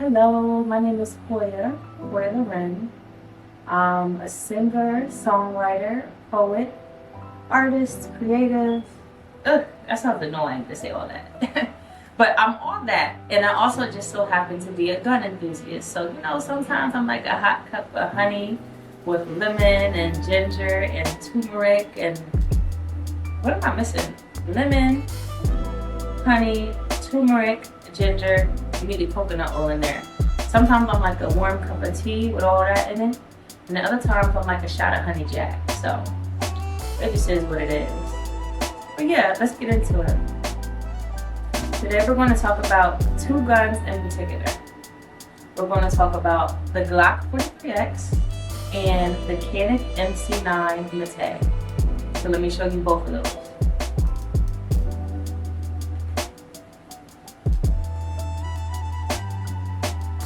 Hello, my name is Hoya Loren. I'm a singer, songwriter, poet, artist, creative. Ugh, that sounds annoying to say all that. But I'm all that. And I also just so happen to be a gun enthusiast. So, sometimes I'm like a hot cup of honey with lemon and ginger and turmeric and what am I missing? Lemon, honey, turmeric, ginger. You need the coconut oil in there. Sometimes I'm like a warm cup of tea with all that in it. And the other times I'm like a shot of honey jack. So it just is what it is. But yeah, let's get into it. Today we're going to talk about two guns in particular. We're going to talk about the Glock 43X and the Canik MC9 mete. So let me show you both of those.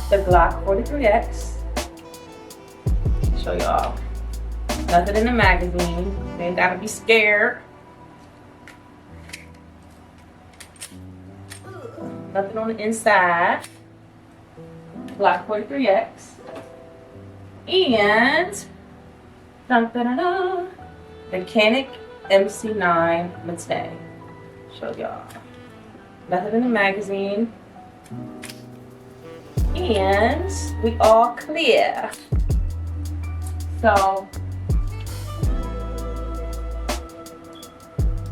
The Glock 43X. Show y'all. Nothing in the magazine. You ain't gotta be scared. Nothing on the inside. Glock 43X. And dun, dun, dun, dun, the Canik MC9 mete. Show y'all. Nothing in the magazine. And we all clear. So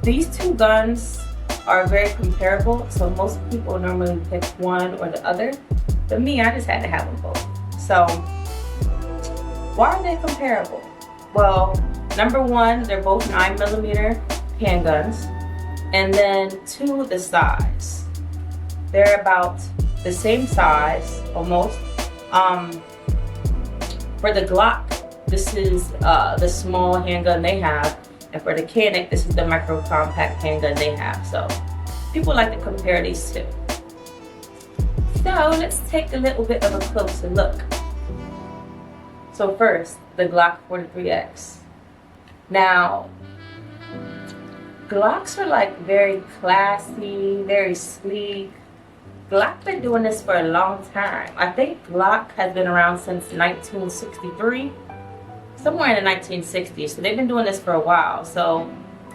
these two guns are very comparable. So most people normally pick one or the other. But me, I just had to have them both. So why are they comparable? Well, number one, they're both 9mm handguns. And then two, the size. They're about the same size, almost. For the Glock, this is the small handgun they have. And for the Canik, this is the micro compact handgun they have. So people like to compare these two. So let's take a little bit of a closer look. So first, the Glock 43X. Now, Glocks are like very classy, very sleek. Glock been doing this for a long time. I think Glock has been around since 1963, somewhere in the 1960s. So they've been doing this for a while. So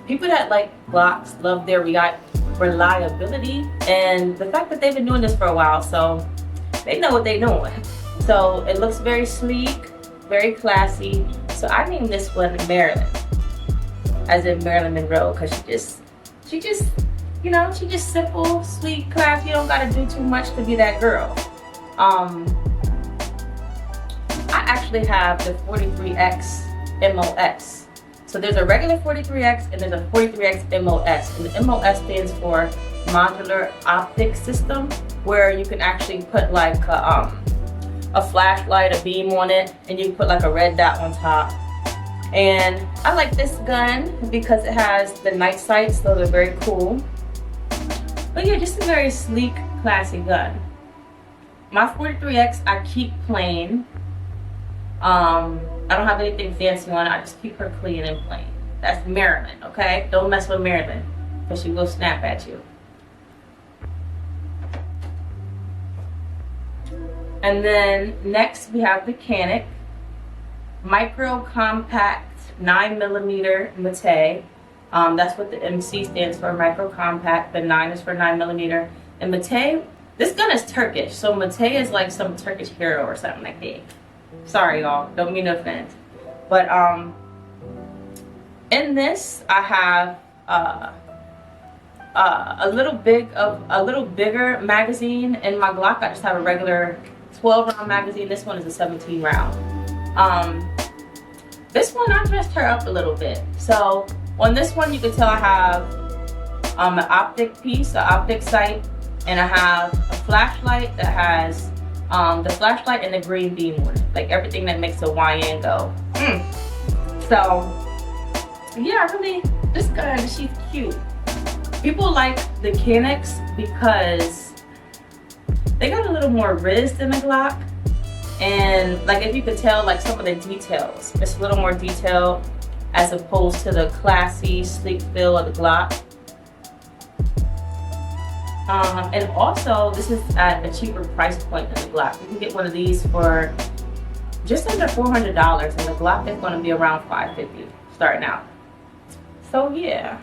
people that like Glocks love their reliability and the fact that they've been doing this for a while. So they know what they're doing. So it looks very sleek, very classy. So I named this one Marilyn, as in Marilyn Monroe, because she just simple, sweet, classy. You don't gotta do too much to be that girl. I actually have the 43X MOS. So there's a regular 43X and there's a 43X MOS. And the MOS stands for Modular Optic System, where you can actually put like a flashlight, a beam on it, and you can put like a red dot on top. And I like this gun because it has the night sights, those are very cool. But yeah, just a very sleek, classy gun. My 43X, I keep plain. I don't have anything fancy on it. I just keep her clean and plain. That's Marilyn, okay? Don't mess with Marilyn, because she will snap at you. And then next we have the Canik Micro Compact 9mm mete. That's what the MC stands for, micro compact. The 9 is for 9mm. And mete, this gun is Turkish. So mete is like some Turkish hero or something like that. Sorry y'all, don't mean to offend. But in this I have a little bigger magazine. In my Glock I just have a regular 12-round magazine. This one is a 17 round. This one I dressed her up a little bit. So on this one you can tell I have an optic piece, an optic sight, and I have a flashlight that has the flashlight and the green beam on it, like everything that makes a YN go. So yeah, this gun, she's cute. People like the Caniks because they got a little more riz than the Glock. And like if you could tell, like some of the details, it's a little more detailed as opposed to the classy, sleek feel of the Glock. And also, this is at a cheaper price point than the Glock. You can get one of these for just under $400, and the Glock is going to be around $550 starting out. So yeah.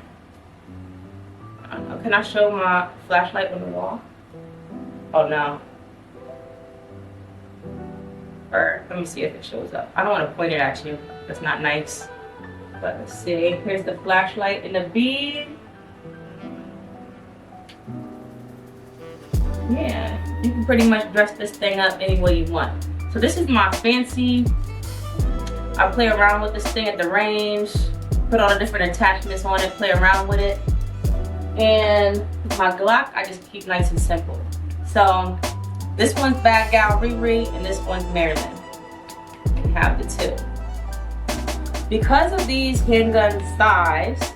Can I show my flashlight on the wall? Oh no. Or let me see if it shows up. I don't want to point it at you. That's not nice. But let's see. Here's the flashlight and the bead. Yeah, you can pretty much dress this thing up any way you want. So this is my fancy. I play around with this thing at the range, put all the different attachments on it, play around with it. And my Glock, I just keep nice and simple. So this one's Bad Gal Riri and this one's Marilyn. You can have the two. Because of these handgun size,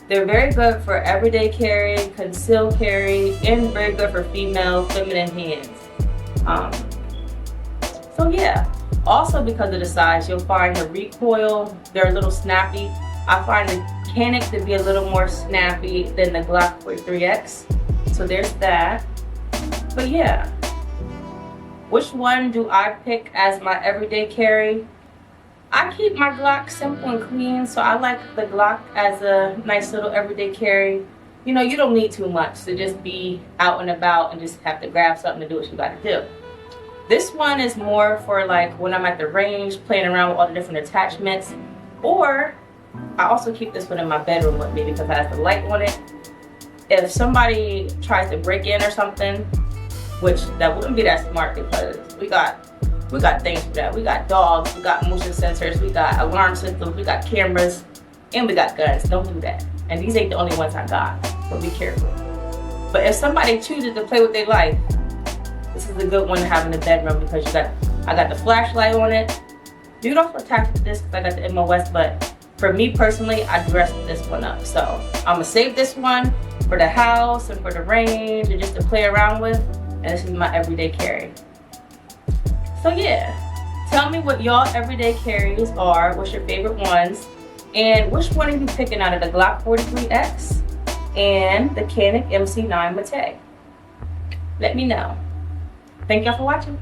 they're very good for everyday carry, concealed carry, and very good for female, feminine hands. So yeah, also because of the size, you'll find the recoil, they're a little snappy. I find the Canik to be a little more snappy than the Glock 43X. So there's that. But yeah, which one do I pick as my everyday carry? I keep my Glock simple and clean, so I like the Glock as a nice little everyday carry. You know, you don't need too much to just be out and about and just have to grab something to do what you gotta do. This one is more for like when I'm at the range, playing around with all the different attachments. Or, I also keep this one in my bedroom with me because it has the light on it. If somebody tries to break in or something, which that wouldn't be that smart because we got things for that. We got dogs, we got motion sensors, we got alarm systems, we got cameras, and we got guns. Don't do that. And these ain't the only ones I got, so be careful. But if somebody chooses to play with their life, this is a good one to have in the bedroom because I got the flashlight on it. You can also attach it to this because I got the MOS, but for me personally, I dressed this one up. So I'm gonna save this one for the house and for the range and just to play around with. And this is my everyday carry. So yeah, tell me what y'all everyday carries are, what's your favorite ones, and which one are you picking out of the Glock 43X and the Canik MC9 mete? Let me know. Thank y'all for watching.